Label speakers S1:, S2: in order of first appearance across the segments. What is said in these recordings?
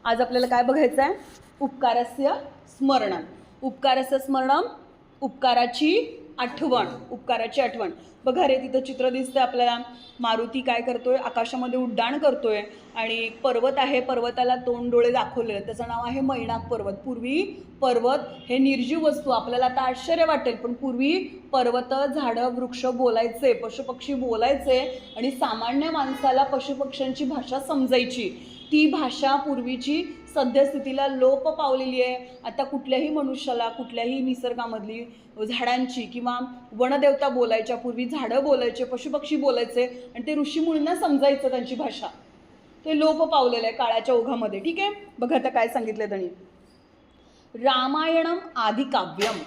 S1: आज आपल्याला काय बघायचं आहे? उपकारस्य स्मरणम. उपकारस्य स्मरणम, उपकाराची आठवण. उपकाराची आठवण. बघा रे, तिथं चित्र दिसतंय आपल्याला. मारुती काय करतोय? आकाशामध्ये उड्डाण करतोय आणि एक पर्वत आहे, पर्वताला तोंड डोळे दाखवलेले, त्याचं नाव आहे मैनाक पर्वत. पूर्वी पर्वत हे निर्जीव वस्तू, आपल्याला आता आश्चर्य वाटेल, पण पूर्वी पर्वत, झाडं, वृक्ष बोलायचे, पशुपक्षी बोलायचे आणि सामान्य माणसाला पशुपक्ष्यांची भाषा समजायची. ती भाषा पूर्वीची सद्यस्थितीला लोप पावलेली आहे. आता कुठल्याही मनुष्याला, कुठल्याही निसर्गामधली झाडांची किंवा वनदेवता बोलायच्या, पूर्वी झाडं बोलायचे, पशुपक्षी बोलायचे आणि ते ऋषीमुनींना समजायचं त्यांची भाषा. ते लोप पावलेलं आहे काळाच्या ओघामध्ये. ठीक आहे, बघा आता काय सांगितलंय त्यांनी. रामायणम आदि काव्यम.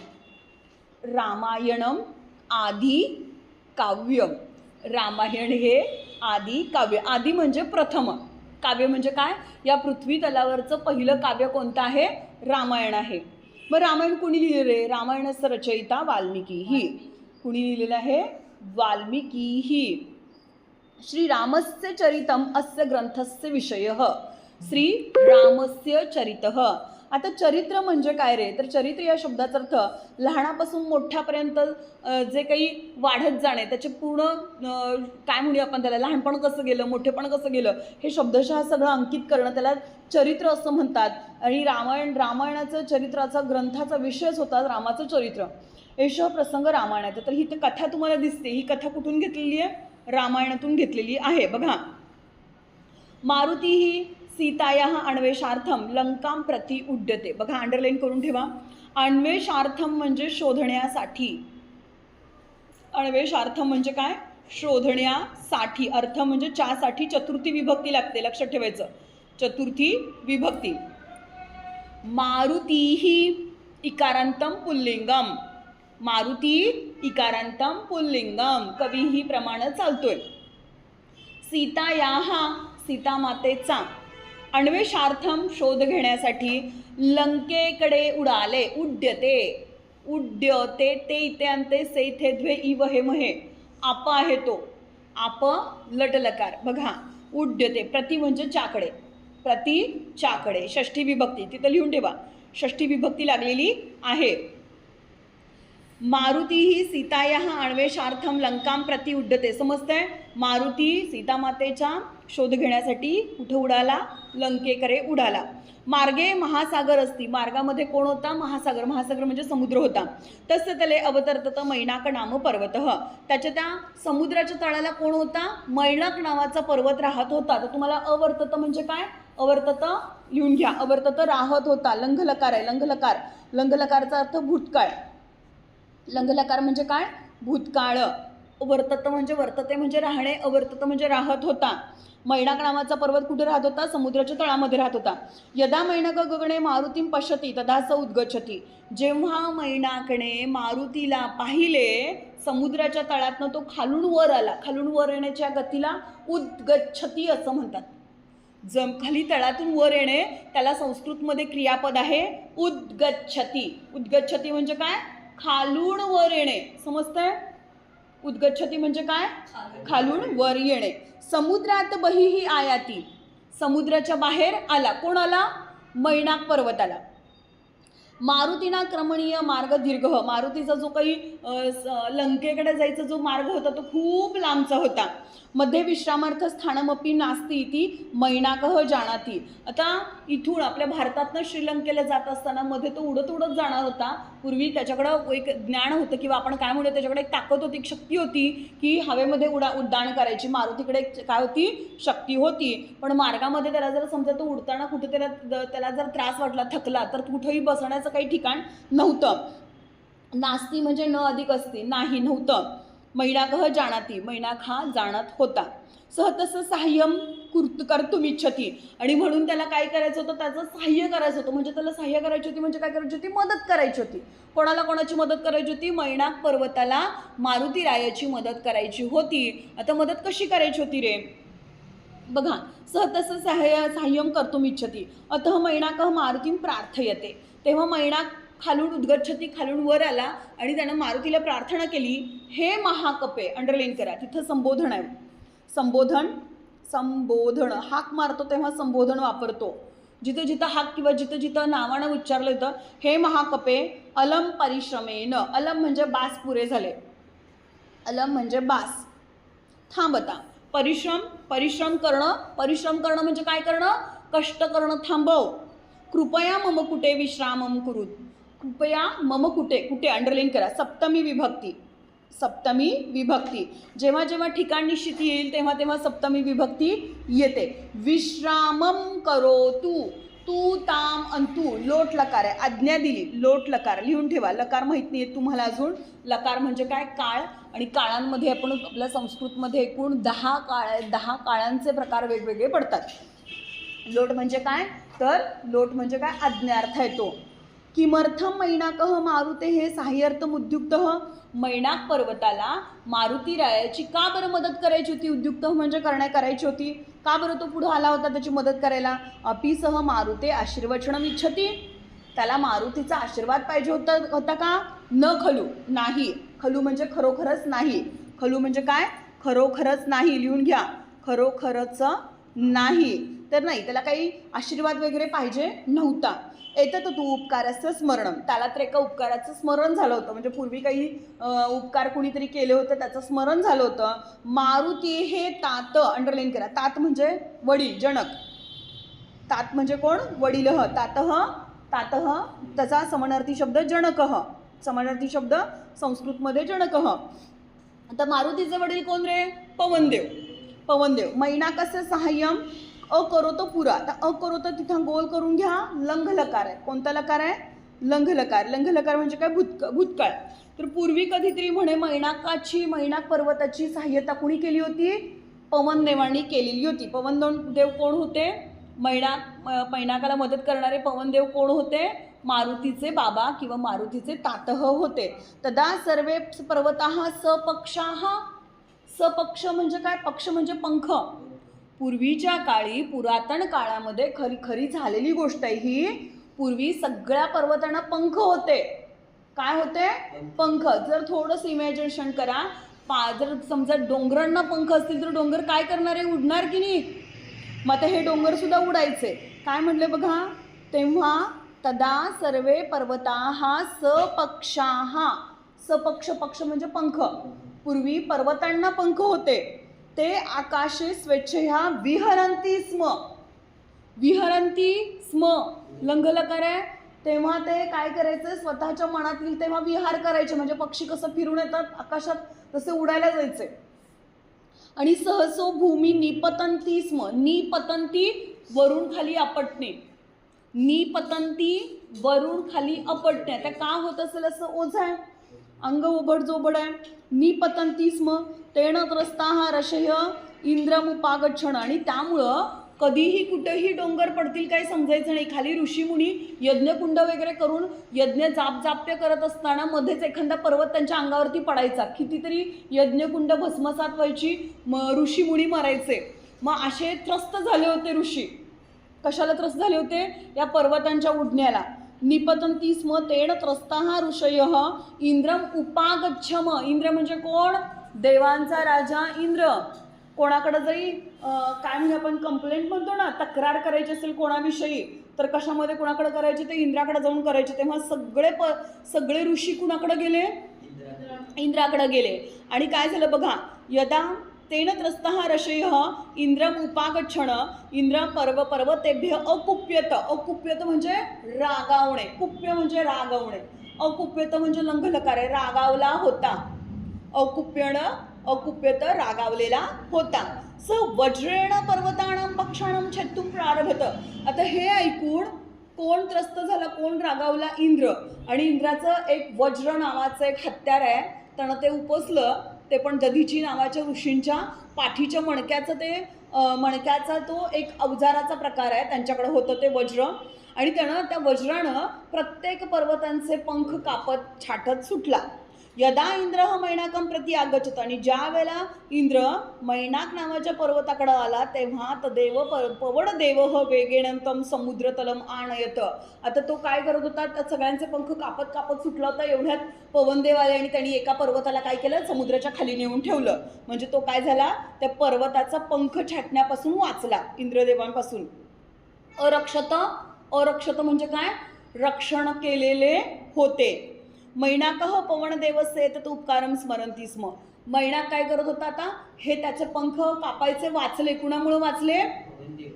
S1: रामायणम आदि काव्यम. रामायण हे आदि काव्य. आदि म्हणजे प्रथम, काव्य म्हणजे काय? या पृथ्वी तलावरचं पहिलं काव्य कोणतं आहे? रामायण आहे. मग रामायण कुणी लिहिलेलं? रामायणाचं रचयिता वाल्मिकीही. कुणी लिहिलेलं आहे? वाल्मिकीही. श्रीरामस्य चरितम अस्य ग्रंथस्य विषयः. श्रीरामस्य चरितः. आता चरित्र म्हणजे काय रे? तर चरित्र या शब्दाचा अर्थ लहानापासून मोठ्यापर्यंत जे काही वाढत जाणे, त्याचे पूर्ण काय म्हणूया आपण त्याला, लहानपण कसं गेलं, मोठेपण कसं गेलं, हे शब्दशः सगळं अंकित करणं, त्याला चरित्र असं म्हणतात. आणि रामायणाचं चरित्राचा ग्रंथाचा विषयच होता रामाचं चरित्र. एष प्रसंग रामायणाचा. तर ही कथा तुम्हाला दिसते, ही कथा कुठून घेतलेली आहे? रामायणातून घेतलेली आहे. बघा, मारुती ही सीतायाः अन्वेषार्थम लंकां प्रति उड्यते. बघा, अंडरलाईन करून ठेवा. अन्वेषार्थम म्हणजे शोधण्यासाठी. अन्वेषार्थम म्हणजे काय? शोधण्यासाठी. अर्थ म्हणजे साठी चतुर्थी विभक्ती लागते, लक्षात ठेवायचं. चतुर्थी विभक्ती. मारुतीही इकारांतम पुल्लिंगम. मारुती इकारांतम पुल्लिंगम. कवीही प्रमाण चालतोय. सीतायाः सीता मातेचा, अन्वेषार्थम शोध घेण्यासाठी, लंकेकडे उडाले. उड्यते. उड्यते. ते इथे आणते, से इथे द्वे इ व हे महे. आप आहे तो. आप लटलकार. बघा, उड्यते. प्रति म्हणजे चाकडे. प्रति चाकडे. षष्ठी विभक्ती तिथं लिहून ठेवा. षष्ठी विभक्ती लागलेली आहे. मारुती ही सीतायाः अन्वेषार्थम लंकां प्रति उड्डते. समजतंय? मारुती सीतामातेचा शोध घेण्यासाठी कुठे उडाला? लंकेकडे उडाला. मार्गे महासागर असती. मार्गामध्ये कोण होता? महासागर. महासागर म्हणजे समुद्र होता. तस्य तले अवतरतत मैनाक नाम पर्वतः. त्याच्या त्या समुद्राच्या तळाला कोण होता? मैनाक नावाचा पर्वत राहत होता. तर तुम्हाला अवर्तत म्हणजे काय? अवर्तत लिहून घ्या. अवर्तत राहत होता. लंघलकार आहे. लंघलकार. लंघलकारचा अर्थ भूतकाळ. लंघलकार म्हणजे काय? भूतकाळ. वर्तत म्हणजे वर्तते म्हणजे राहणे, अवर्तत म्हणजे राहत होता. मैनाक नावाचा पर्वत कुठे राहत होता? समुद्राच्या तळामध्ये राहत होता. यदा मैनाक गगणे मारुतीं पश्यति तदा स उद्गच्छति. जेव्हा मैनाकने मारुतीला पाहिले, समुद्राच्या तळातनं तो खालून वर आला. खालून वर येण्याच्या गतीला उद्गच्छति असं म्हणतात. खाली तळातून वर येणे, त्याला संस्कृतमध्ये क्रियापद आहे उद्गच्छति. उद्गच्छति म्हणजे काय? खालून वर येणे. समजतंय? उद्गच्छति म्हणजे काय? खालून वर येणे. समुद्रात बहिही आयाती. समुद्राच्या बाहेर आला. कोण आला? मैनाक पर्वत आला. मारुतीना क्रमणीय मार्ग दीर्घ. मारुतीचा जो काही लंकेकडे जायचा जो मार्ग होता तो खूप लांबचा होता. मध्ये विश्रामार्थ स्थानमपी नास्ती इति मैनाकः जानाति. आता इथून आपल्या भारतातनं श्रीलंकेला जात असताना मध्ये तो उडत उडत जाणार होता. पूर्वी त्याच्याकडं एक ज्ञान होतं किंवा आपण काय म्हणूया, त्याच्याकडे एक ताकद होती, एक शक्ती होती की हवेमध्ये उड्डाण करायची. मारुतीकडे काय होती? शक्ती होती. पण मार्गामध्ये त्याला जर समजा तो उडताना कुठे त्याला जर त्रास वाटला, थकला, तर कुठेही बसण्याचं काही ठिकाण नव्हतं. नास्ती म्हणजे न अधिक असती, नाही, नव्हतं. मैनाकः जानाति. मैनाक हा जाणत होता. सह तसं साह्यम कर्तुम इच्छती. आणि म्हणून त्याला काय करायचं होतं? त्याचं साह्य करायचं होतं. म्हणजे त्याला साह्य करायची होती म्हणजे काय करायची होती? मदत करायची होती. कोणाला? कोणाची मदत करायची होती? मैनाक पर्वताला मारुती रायाची मदत करायची होती. आता मदत कशी करायची होती रे? बघा, सह तसं साह्यम कर्तुम इच्छती. अतः मैनाकः मारुतीं प्रार्थयते. तेव्हा मैनाक खालून उद्गच्छती, खालून वर आला आणि त्यानं मारुतीला प्रार्थना केली. हे महाकपे. अंडरलाईन करा. तिथं संबोधन आहे. संबोधन. संबोधन. हाक मारतो तेव्हा संबोधन वापरतो. जिथं जिथं हाक किंवा जिथं जिथं नावानं उच्चारलं येतं हे महाकपे अलम परिश्रमेन. अलम म्हणजे बास पुरे झाले. अलम म्हणजे बास. थांब आता. परिश्रम करणं म्हणजे काय करणं? कष्ट करणं थांबव. कृपया मम कुटे विश्रामम कुरुत. कृपया मम कुटे अंडरलाईन करा. सप्तमी विभक्ती. जेव्हा जेव्हा ठिकाण निश्चित येईल तेव्हा तेव्हा सप्तमी विभक्ती येते. विश्रामम करोतु. तू ताम अंतू लोट लकार आहे. आज्ञा दिली. लोट लकार लिहून ठेवा. लकार माहीत नाही आहे तुम्हाला अजून. लकार म्हणजे काय? काळ. आणि काळांमध्ये आपण आपल्या संस्कृतमध्ये एकूण 10 काळ आहेत. 10 काळांचे प्रकार वेगवेगळे पडतात. लोट म्हणजे काय? तर लोट म्हणजे काय? आज्ञार्थ आहे तो. किमर्थम मैनाकः मारुते हे साह्यर्थम उद्युक्त. मैनाक पर्वताला मारुती रायाची का बरं मदत करायची होती? उद्युक्त म्हणजे करायची होती. का बरं तो पुढं आला होता त्याची मदत करायला? अपिसह मारुते आशीर्वचनम इच्छती. त्याला मारुतीचा आशीर्वाद पाहिजे होता का? न खलू नाही. खलू म्हणजे खरोखरच नाही. खलू म्हणजे काय? खरोखरच नाही. लिहून घ्या. खरोखरच नाही. तर नाही, त्याला काही आशीर्वाद वगैरे पाहिजे नव्हता. येतं तू उपकारस्य स्मरणम. त्याला तर एका उपकाराचं स्मरण झालं होतं. म्हणजे पूर्वी काही उपकार कुणीतरी केले होते त्याचं स्मरण झालं होतं. मारुती हे तात अंडरलाईन करा. तात म्हणजे वडील, जनक. तात म्हणजे कोण? वडील. तातः त्याचा समानार्थी शब्द जनकः. समानार्थी शब्द संस्कृतमध्ये जनकः. आता मारुतीचे वडील कोण रे? पवनदेव. मैनाकस्य सहाय्यम अकरोतो पुरा. आता अकरोतो तिथं गोल करून घ्या. लंघ लकार आहे. कोणता लकार आहे? लंघ लकार म्हणजे काय? भूतकाळ. तर पूर्वी कधीतरी म्हणे मैनाक पर्वताची सहाय्यता कुणी केली होती? पवनदेवांनी केलेली होती. पवनदेव कोण होते? मैनाकाला मदत करणारे पवनदेव कोण होते? मारुतीचे बाबा किंवा मारुतीचे तातः होते. तदा सर्वे पर्वताः सपक्षाः. सपक्ष म्हणजे काय? पक्ष म्हणजे पंख. पूर्वीच्या काळी, पुरातन काळामध्ये खरी झालेली गोष्ट आहे ही. पूर्वी सगळ्या पर्वतांना पंख होते. काय होते? पंख. जर थोडंसं इमॅजिनेशन करा. जर समजा डोंगरांना पंख असतील तर डोंगर काय करणार आहे? उडणार की नाही? मग आता हे डोंगर सुद्धा उडायचे. काय म्हणले बघा? तेव्हा तदा सर्वे पर्वताः सपक्षाः. पक्ष म्हणजे पंख. पूर्वी पर्वतांना पंख होते. ते आकाशे स्वेच्छया विहरंती स्म. लंघ लकार आहे. तेव्हा ते काय करायचं? स्वतःच्या मनातील तेव्हा विहार करायचे. म्हणजे पक्षी कसं फिरून येतात आकाशात तसे उडायला जायचे. आणि सहसो भूमी निपतंती स्म. निपतंती वरून खाली आपटणे. निपतंती वरून खाली आपटणे. आता का होत असेल असं? ओझ आहे, अंग ओबड आहे. निपतंती स्म तेन त्रस्ताः रशय इंद्रमुपागच्छण. आणि त्यामुळं कधीही कुठेही डोंगर पडतील काही समजायचं नाही. खाली ऋषीमुनी यज्ञकुंड वगैरे करून यज्ञ जापजाप्य करत असताना मध्येच एखादा पर्वत त्यांच्या अंगावरती पडायचा. कितीतरी यज्ञकुंड भस्मसात व्हायची. ऋषीमुनी मरायचे. मग असे त्रस्त झाले होते ऋषी. कशाला त्रस्त झाले होते? या पर्वतांच्या उडण्याला. निपतंती स्म तेन त्रस्ताः ऋषयः इंद्रम उपागच्छम. इंद्र म्हणजे कोण? देवांचा राजा इंद्र. कोणाकडे जरी काय म्हणजे आपण कंप्लेंट म्हणतो ना, तक्रार करायची असेल कोणाविषयी तर कशामध्ये कोणाकडे करायची? ते इंद्राकडे जाऊन करायचे. तेव्हा सगळे ऋषी कुणाकडे गेले? इंद्राकडे गेले. आणि काय झालं बघा? यदा तेन त्रस्तः रशयः इंद्रम उपागच्छण. इंद्र पर्वतेभ्य अकुप्यत. अकुप्यत म्हणजे रागावणे. कुप्य म्हणजे रागवणे. अकुप्यत म्हणजे लंघ लकार आहे. रागावला होता. अकुप्यत रागावलेला होता. स वज्रेण पर्वताणाम पक्षाणाम छेत्तुम प्रारभत. आता हे ऐकून कोण त्रस्त झाला? कोण रागावला? इंद्र. आणि इंद्राचं एक वज्र नावाचं एक हत्यार आहे. त्यानं ते उपसलं. ते पण दधीची नावाच्या ऋषींच्या पाठीच्या मणक्याचा तो एक अवजाराचा प्रकार आहे. त्यांच्याकडे होतं ते वज्र. आणि त्या वज्रानं प्रत्येक पर्वतांचे पंख कापत छाटत सुटला. यदा इंद्र मैनाकम प्रति आगच्छत. आणि ज्या वेळेला इंद्र मैनाक नावाच्या पर्वताकडे आला तेव्हा तदेव पवनदेव वेगेन तम समुद्रतलम आणयत. आता तो काय करत होता? त्या सगळ्यांचे पंख कापत सुटला होता. एवढ्यात पवनदेव आले आणि त्यांनी एका पर्वताला काय केलं? समुद्राच्या खाली नेऊन ठेवलं. म्हणजे तो काय झाला? त्या पर्वताचा पंख छाटण्यापासून वाचला इंद्रदेवांपासून. अरक्षत, अरक्षत म्हणजे काय, रक्षण केलेले होते. मैनाकः पवनदेवस्य उपकारम स्मरंती स्म. मैनाक काय करत होता आता, हे त्याचे पंख कापायचे वाचले, कुणामुळं वाचले,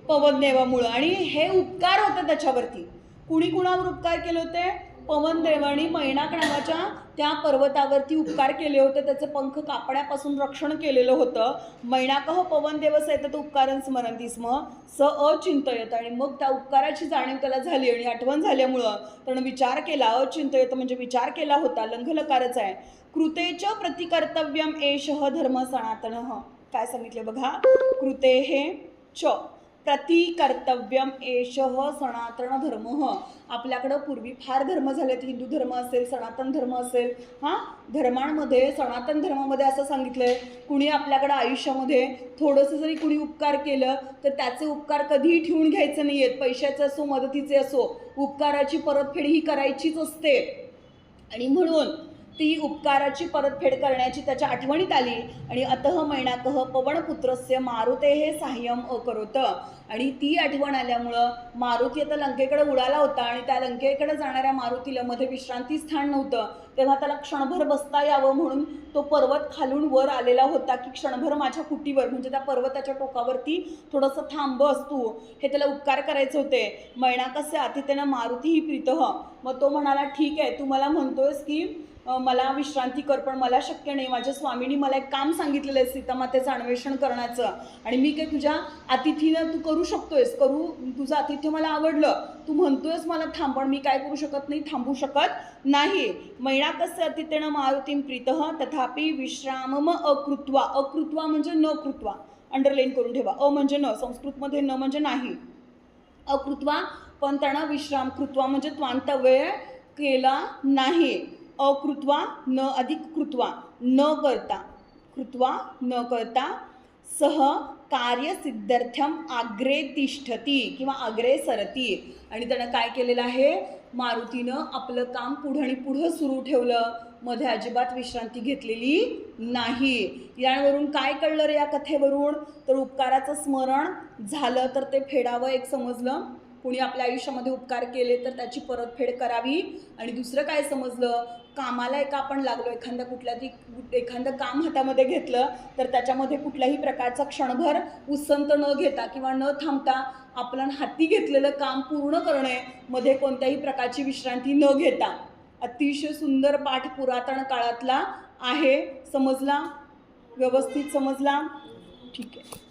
S1: पवनदेवामुळं. आणि हे उपकार होते त्याच्यावरती. कुणी कुणावर उपकार केले होते, पवनदेवानी मैनाक नावाच्या त्या पर्वतावरती उपकार केले होते, त्याचे पंख कापण्यापासून रक्षण केलेलं होतं. मैनाकः पवनदेवस्य एतत् उपकारं स्मरन्ति स्म स अचिंतयत. आणि मग त्या उपकाराची जाणीव त्याला झाली आणि आठवण झाल्यामुळं त्यानं विचार केला. अचिंतयत म्हणजे विचार केला होता, लंघलकारच आहे. कृतेच प्रतिकर्तव्यम एषः धर्म सनातनः. काय सांगितले बघा, कृतेः च प्रतिकर्तव्यम एषः सनातन धर्म. आपल्याकडं पूर्वी फार धर्म झालेत, हिंदू धर्म असेल, सनातन धर्म असेल. धर्मांमध्ये सनातन धर्मामध्ये असं सांगितलंय, कुणी आपल्याकडं आयुष्यामध्ये थोडंसं जरी कुणी उपकार केलं तर त्याचे उपकार कधीही ठेवून घ्यायचे नाही आहेत. पैशाचे असो, मदतीचे असो, उपकाराची परतफेड ही करायचीच असते. आणि म्हणून ती उपकाराची परतफेड करण्याची त्याच्या आठवणीत आली. आणि अतः मैनाकः पवनपुत्रस्य मारुतेः साह्यम अकरोत. आणि ती आठवण आल्यामुळं मारुती आता लंकेकडे उडाला होता आणि त्या लंकेकडे जाणाऱ्या मारुतीला मध्ये विश्रांती स्थान नव्हतं, तेव्हा त्याला क्षणभर बसता यावं म्हणून तो पर्वत खालून वर आलेला होता की क्षणभर माझ्या कुटीवर म्हणजे त्या पर्वताच्या टोकावरती थोडंसं थांबस तू, हे त्याला उपकार करायचे होते. मैनाकस्य आतिथ्येन मारुती ही प्रीतः. मग तो म्हणाला ठीक आहे, तू मला म्हणतोयस की मला विश्रांती कर, पण मला शक्य नाही. माझ्या स्वामींनी मला एक काम सांगितलेलं आहे सीतामातेचं अन्वेषण करण्याचं, आणि मी काय तुझ्या अतिथीनं तू करू शकतोयस, तुझं आतिथ्य मला आवडलं, तू म्हणतोयस मला थांब, पण मी काय करू शकत नाही, थांबू शकत नाही. मैनाकस्य आतिथ्येन मारुतीं प्रीतः तथापि विश्रामम अकृत्वा. अकृत्वा म्हणजे न कृत्वा, अंडरलाईन करून ठेवा. अ म्हणजे न, संस्कृतमध्ये न म्हणजे नाही, अकृत्वा. पण त्यांना विश्राम, कृत्वा म्हणजे त्वांतव्यय केला नाही. अकृत्वा न अधिक कृत्वा, न करता, कृत्वा न करता, सह कार्यसिद्ध्यर्थम आग्रे तिष्ठती किंवा आग्रे सरती. आणि त्यानं काय केलेलं आहे, मारुतीनं आपलं काम पुढं आणि पुढं सुरू ठेवलं, मध्ये अजिबात विश्रांती घेतलेली नाही. यावरून काय कळलं रे या कथेवरून, तर उपकाराचं स्मरण झालं तर ते फेडावं एक समजलं, कुणी आपल्या आयुष्यामध्ये उपकार केले तर त्याची परतफेड करावी. आणि दुसरं काय समजलं, कामाला आपण लागलो, एखादं काम हातामध्ये घेतलं तर त्याच्यामध्ये कुठल्याही प्रकारचा क्षणभर उसंत न घेता किंवा न थांबता आपलं हाती घेतलेलं काम पूर्ण करणे, मध्ये कोणत्याही प्रकारची विश्रांती न घेता. अतिशय सुंदर पाठ पुरातन काळातला आहे. समजला, व्यवस्थित समजला, ठीक आहे.